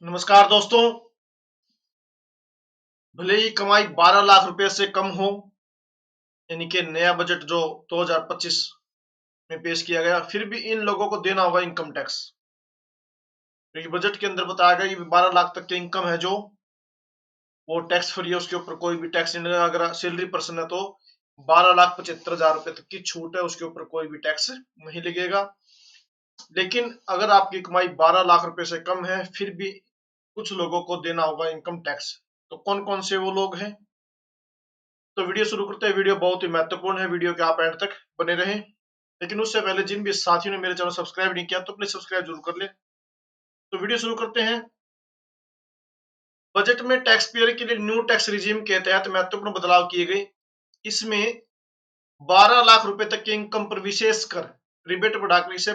नमस्कार दोस्तों। भले ही कमाई 12 लाख रुपए से कम हो, यानी कि नया बजट जो 2025 में पेश किया गया, फिर भी इन लोगों को देना होगा इनकम टैक्स। क्योंकि बजट के अंदर बताया गया कि 12 लाख तक की इनकम है जो वो टैक्स फ्री है, उसके ऊपर कोई भी टैक्स नहीं लगेगा। अगर सैलरी पर्सन है तो 12,75,000 रुपए तक की छूट है, उसके ऊपर कोई भी टैक्स नहीं लगेगा। लेकिन अगर आपकी कमाई 12 लाख रुपए से कम है, फिर भी कुछ लोगों को देना होगा इनकम टैक्स। तो कौन कौन से वो लोग हैं, तो वीडियो शुरू करते हैं। वीडियो बहुत ही महत्वपूर्ण है, वीडियो के आप एंड तक बने रहें। लेकिन उससे पहले जिन भी साथियों ने मेरे चैनल सब्सक्राइब नहीं किया तो प्लीज सब्सक्राइब जरूर कर ले। तो वीडियो शुरू करते हैं। बजट में टैक्स पेयर के लिए न्यू टैक्स रिजीम के तहत महत्वपूर्ण बदलाव किए गए। इसमें 12 लाख रुपए तक की इनकम पर विशेष कर रिबेट बढ़ाकर इसे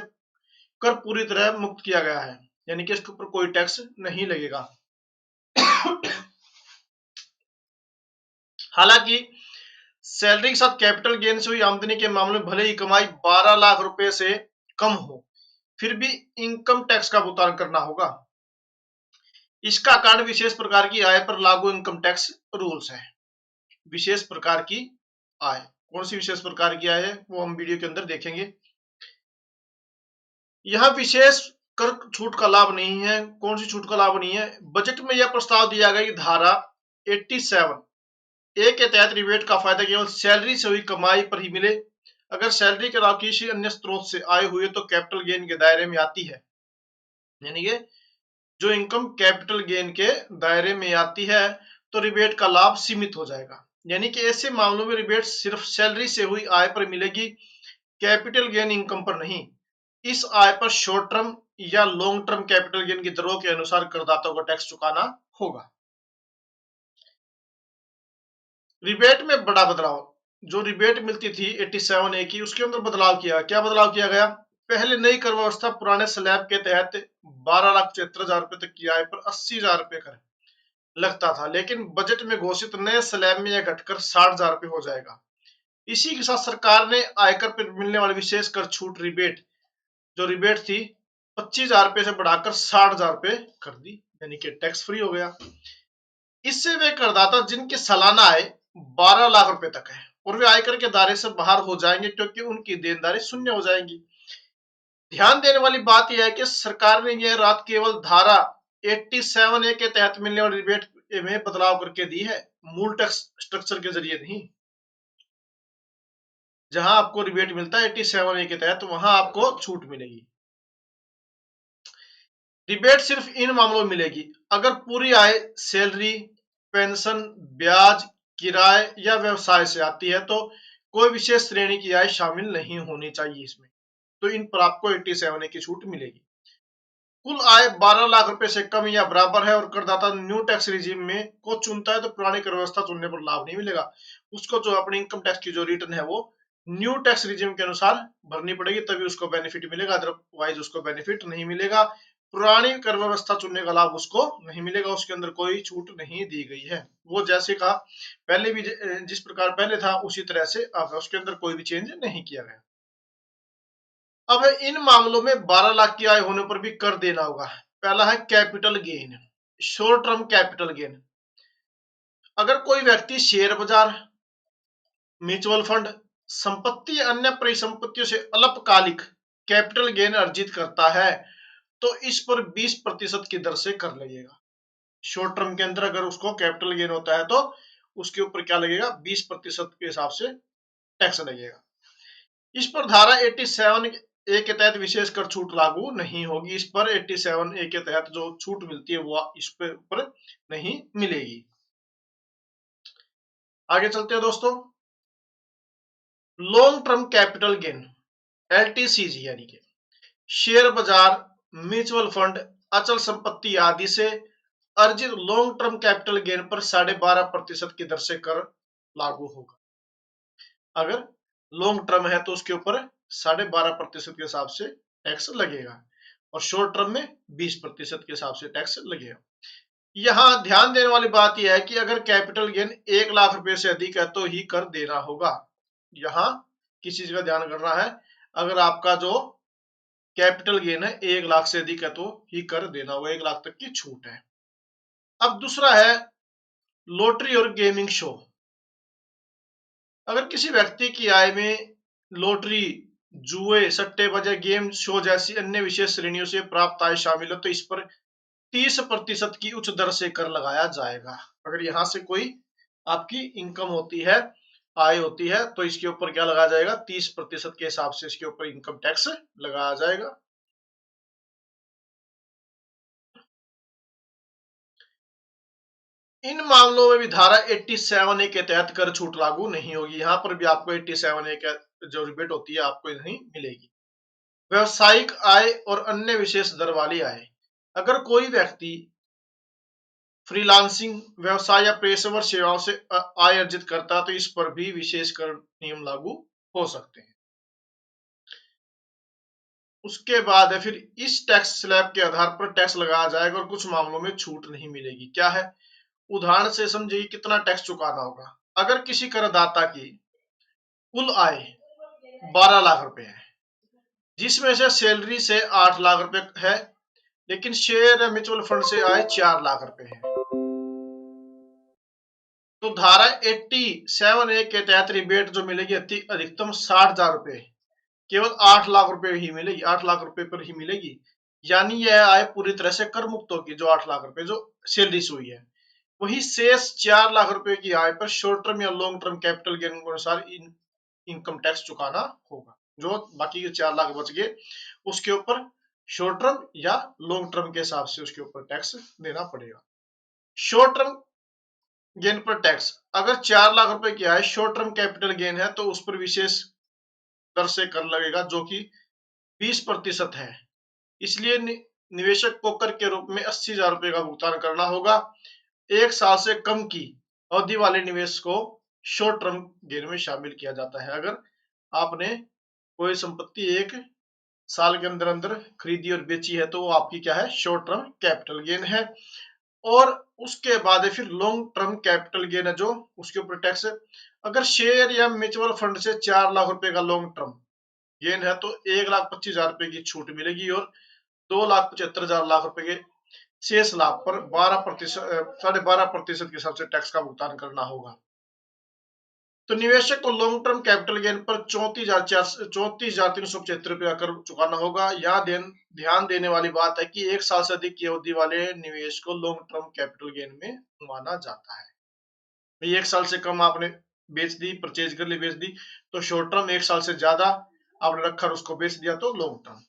कर पूरी तरह मुक्त किया गया है, यानी कि इसके ऊपर कोई टैक्स नहीं लगेगा। हालांकि सैलरी के साथ कैपिटल गेन से हुई आमदनी के मामले में भले ही कमाई 12 लाख रुपए से कम हो, फिर भी इनकम टैक्स का भुगतान करना होगा। इसका कारण विशेष प्रकार की आय पर लागू इनकम टैक्स रूल्स है। विशेष प्रकार की आय, कौन सी विशेष प्रकार की आय है वो हम वीडियो के अंदर देखेंगे। यह विशेष कर छूट का लाभ नहीं है। कौन सी छूट का लाभ नहीं है? बजट में यह प्रस्ताव दिया गया कि धारा 87 ए के तहत रिबेट का फायदा केवल सैलरी से हुई कमाई पर ही मिले। अगर सैलरी के अलावा किसी अन्य स्रोत से आय हुई तो कैपिटल गेन के दायरे में आती है। यानी कि जो इनकम कैपिटल गेन के दायरे में आती है तो रिबेट का लाभ सीमित हो जाएगा। यानी कि ऐसे मामलों में रिबेट सिर्फ सैलरी से हुई आय पर मिलेगी, कैपिटल गेन इनकम पर नहीं। इस आय पर शॉर्ट टर्म या लॉन्ग टर्म कैपिटल गेन की दरों के अनुसार करदाताओं को टैक्स चुकाना होगा। रिबेट में बड़ा बदलाव, जो रिबेट मिलती थी 87A की, उसके अंदर बदलाव किया। क्या बदलाव किया गया? पहले नई कर व्यवस्था पुराने स्लैब के तहत 12,75,000 रुपए तक की आय पर 80,000 रुपए कर लगता था, लेकिन बजट में घोषित नए स्लैब में यह घटकर 60,000 रुपए हो जाएगा। इसी के साथ सरकार ने आयकर पर मिलने वाली विशेष कर छूट रिबेट, जो रिबेट थी 25,000 रुपए से बढ़ाकर 60,000 रुपए कर दी, यानी कि टैक्स फ्री हो गया। इससे वे करदाता जिनकी सालाना आय 12 लाख रुपए तक है और वे आयकर के दायरे से बाहर हो जाएंगे, क्योंकि उनकी देनदारी शून्य हो जाएगी। ध्यान देने वाली बात यह है कि सरकार ने यह रात केवल धारा 87A के तहत मिलने वाली रिबेट में बदलाव करके दी है, मूल टैक्स स्ट्रक्चर के जरिए नहीं। जहां आपको रिबेट मिलता है 87A के तहत, वहां आपको छूट मिलेगी। रिबेट सिर्फ इन मामलों में मिलेगी अगर पूरी आय सैलरी, पेंशन, ब्याज, किराए या व्यवसाय से आती है, तो कोई विशेष श्रेणी की आय शामिल नहीं होनी चाहिए इसमें। तो इन पर आपको 87A की छूट मिलेगी। कुल आय 12 लाख रुपए से कम या बराबर है और करदाता न्यू टैक्स रिजीम में को चुनता है तो पुरानी कर व्यवस्था चुनने पर लाभ नहीं मिलेगा। उसको जो अपनी इनकम टैक्स की जो रिटर्न है वो न्यू टैक्स रिजीम के अनुसार भरनी पड़ेगी, तभी उसको बेनिफिट मिलेगा, अदरवाइज उसको बेनिफिट नहीं मिलेगा। पुरानी कर व्यवस्था चुनने का लाभ उसको नहीं मिलेगा, उसके अंदर कोई छूट नहीं दी गई है। वो जैसे कहा पहले भी, जिस प्रकार पहले था उसी तरह से अब है, उसके अंदर कोई भी चेंज नहीं किया गया। अब इन मामलों में 12 लाख की आय होने पर भी कर देना होगा। पहला है capital gain, short term capital gain. अगर कोई व्यक्ति शेयर बाजार, म्यूचुअल फंड, संपत्ति या अन्य परिसंपत्तियों से अल्पकालिक कैपिटल गेन अर्जित करता है तो इस पर 20% की दर से कर लगेगा। शॉर्ट टर्म के अंदर अगर उसको कैपिटल गेन होता है तो उसके ऊपर क्या लगेगा? 20% के हिसाब से टैक्स लगेगा। इस पर धारा 87A के तहत विशेष कर छूट लागू नहीं होगी। इस पर 87A के तहत जो छूट मिलती है वो इस पे ऊपर नहीं मिलेगी। आगे चलते हैं दोस्तों। Long term capital gain, LTCG, यानी कि शेयर बाजार, म्यूचुअल फंड, अचल संपत्ति आदि से अर्जित लॉन्ग टर्म कैपिटल गेन पर 12.5% की दर से कर लागू होगा। अगर लॉन्ग टर्म है तो उसके ऊपर 12.5% के हिसाब से टैक्स लगेगा और शॉर्ट टर्म में 20% के हिसाब से टैक्स लगेगा। यहां ध्यान देने वाली बात यह है कि अगर कैपिटल गेन 1 लाख रुपए से अधिक है तो ही कर देना होगा। यहां किस चीज का ध्यान करना है? अगर आपका जो कैपिटल गेन है 1 लाख से अधिक है तो ही कर देना होगा, 1 लाख तक की छूट है। अब दूसरा है लॉटरी और गेमिंग शो। अगर किसी व्यक्ति की आय में लॉटरी, जुए, सट्टेबाजी, गेम शो जैसी अन्य विशेष श्रेणियों से प्राप्त आय शामिल हो तो इस पर 30% की उच्च दर से कर लगाया जाएगा। अगर यहां से कोई आपकी इनकम होती है, आय होती है, तो इसके ऊपर क्या लगाया जाएगा, 30% के हिसाब से इसके ऊपर इनकम टैक्स लगाया जाएगा। इन मामलों में भी धारा 87A के तहत कर छूट लागू नहीं होगी। यहां पर भी आपको 87A का जो रिबेट होती है आपको नहीं मिलेगी। व्यवसायिक आय और अन्य विशेष दर वाली आय। अगर कोई व्यक्ति फ्रीलांसिंग व्यवसाय या पेशेवर सेवाओं से आय अर्जित करता है तो इस पर भी विशेष कर नियम लागू हो सकते हैं। उसके बाद है फिर इस टैक्स स्लैब के आधार पर टैक्स लगाया जाएगा और कुछ मामलों में छूट नहीं मिलेगी। क्या है, उदाहरण से समझिए कितना टैक्स चुकाना होगा। अगर किसी करदाता की कुल आय 12 लाख रुपए है, जिसमें से सैलरी से 8 लाख रुपए है, लेकिन शेयर या म्यूचुअल फंड से आय 4 लाख रुपए है, तो धारा 87A के तहत रिबेट जो मिलेगी अधिकतम 60,000 रुपए, केवल 8 लाख रुपए ही मिलेगी, 8 लाख रुपए पर ही मिलेगी। यानी यह आय पूरी तरह से कर मुक्त होगी, जो 8 लाख रुपए जो सैलरी से हुई है। वही शेष 4 लाख रुपए की आय पर शॉर्ट टर्म या लॉन्ग टर्म कैपिटल गेन के अनुसार इनकम टैक्स चुकाना होगा। जो बाकी के 4 लाख बच गए उसके ऊपर शॉर्ट टर्म या लॉन्ग टर्म के हिसाब से उसके ऊपर टैक्स देना पड़ेगा। शॉर्ट टर्म गेन पर टैक्स। अगर 4 लाख रुपए की आय शॉर्ट टर्म कैपिटल गेन है तो उस पर विशेष दर से कर लगेगा जो कि 20% है। इसलिए निवेशक को कर के रूप में 80,000 रुपए का भुगतान करना होगा। 1 साल से कम की अवधि वाले निवेश को शॉर्ट टर्म गेन में शामिल किया जाता है। अगर आपने कोई संपत्ति 1 साल के अंदर अंदर खरीदी और बेची है तो वो आपकी क्या है, शॉर्ट टर्म कैपिटल गेन है। और उसके बाद फिर लॉन्ग टर्म कैपिटल गेन है जो उसके ऊपर टैक्स है। अगर शेयर या म्यूचुअल फंड से 4 लाख रुपए का लॉन्ग टर्म गेन है तो 1,25,000 रुपए की छूट मिलेगी और 2,75,000 लाख रुपए के शेष लाभ पर 12% 12.5% के हिसाब से टैक्स का भुगतान करना होगा। तो निवेशक को लॉन्ग टर्म कैपिटल गेन पर 34,375 रुपया कर चुकाना होगा। यहाँ ध्यान देने वाली बात है कि 1 साल से अधिक की अवधि वाले निवेश को लॉन्ग टर्म कैपिटल गेन में माना जाता है। 1 साल से कम आपने बेच दी, परचेज कर ली, बेच दी तो शॉर्ट टर्म, 1 साल से ज्यादा आपने रखा और उसको बेच दिया तो लॉन्ग टर्म।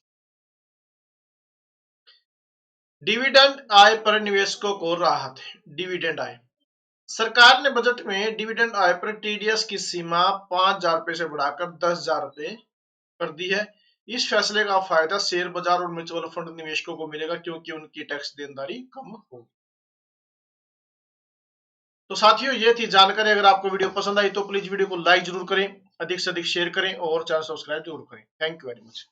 डिविडेंड आय पर निवेशकों को राहत। डिविडेंड आय। सरकार ने बजट में डिविडेंड आय पर टीडीएस की सीमा 5,000 रुपए से बढ़ाकर 10,000 रुपए कर दी है। इस फैसले का फायदा शेयर बाजार और म्यूचुअल फंड निवेशकों को मिलेगा क्योंकि उनकी टैक्स देनदारी कम होगी। तो साथियों ये थी जानकारी। अगर आपको वीडियो पसंद आई तो प्लीज वीडियो को लाइक जरूर करें, अधिक से अधिक शेयर करें और चैनल सब्सक्राइब जरूर करें। Thank you very much.